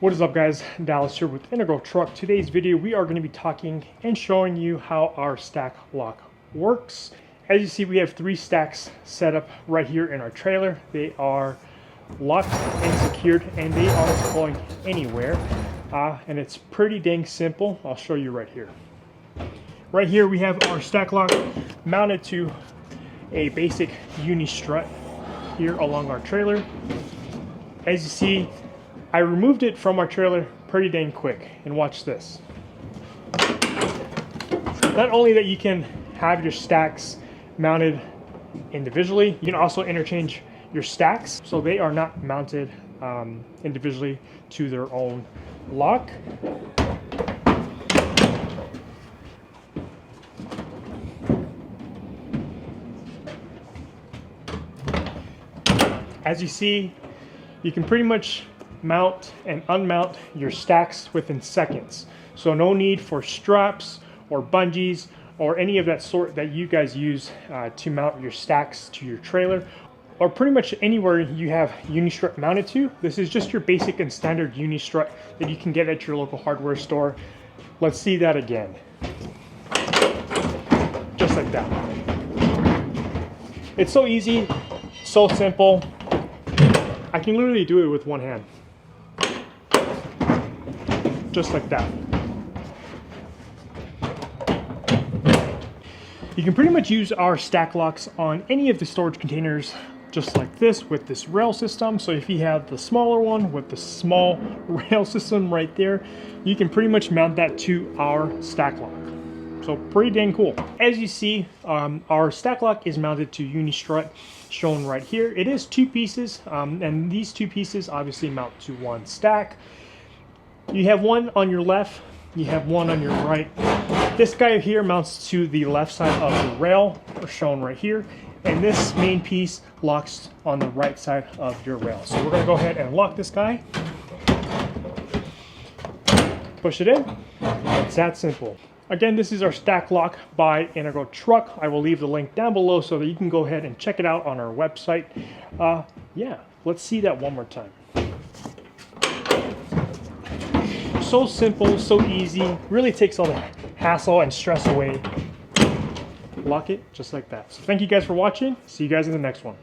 What is up, guys? Dallas here with Integral Truck. Today's video we are going to be talking and showing you how our stack lock works. As you see, we have 3 stacks set up right here in our trailer. They are locked and secured and they aren't going anywhere, and it's pretty dang simple. I'll show you right here. Right here we have our stack lock mounted to a basic Unistrut here along our trailer. As you see, I removed it from our trailer pretty dang quick, and watch this. Not only that you can have your stacks mounted individually, you can also interchange your stacks so they are not mounted individually to their own lock. As you see, you can pretty much mount and unmount your stacks within seconds. So no need for straps or bungees or any of that sort that you guys use to mount your stacks to your trailer, or pretty much anywhere you have Unistrut mounted to. This is just your basic and standard Unistrut that you can get at your local hardware store. Let's see that again. Just like that. It's so easy, so simple. I can literally do it with one hand. Just like that. You can pretty much use our stack locks on any of the storage containers just like this with this rail system. So if you have the smaller one with the small rail system right there, you can pretty much mount that to our stack lock. So pretty dang cool. As you see, our stack lock is mounted to Unistrut, shown right here. It is 2 pieces, and these 2 pieces obviously mount to one stack. You have one on your left, you have one on your right. This guy here mounts to the left side of the rail, shown right here, and this main piece locks on the right side of your rail. So we're gonna go ahead and lock this guy. Push it in. It's that simple. Again, this is our stack lock by Integral Truck. I will leave the link down below so that you can go ahead and check it out on our website. Yeah, let's see that one more time. So simple, so easy, really takes all the hassle and stress away. Lock it just like that. So thank you guys for watching. See you guys in the next one.